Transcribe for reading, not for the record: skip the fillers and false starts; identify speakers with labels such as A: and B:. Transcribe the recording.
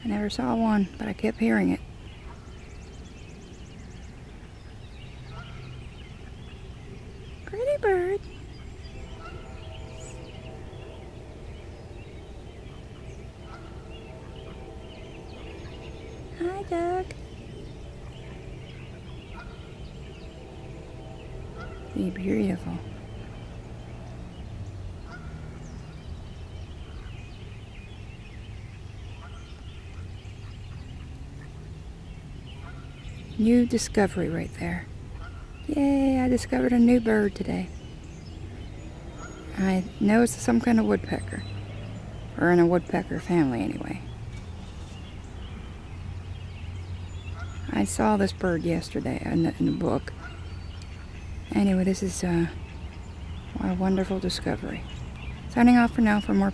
A: I never saw one, but I kept hearing it. Pretty bird. Hi, Doug. Be beautiful. New discovery right there. Yay, I discovered a new bird today. I know it's some kind of woodpecker. Or in a woodpecker family anyway. I saw this bird yesterday in the book. Anyway, this is a wonderful discovery. Signing off for now for more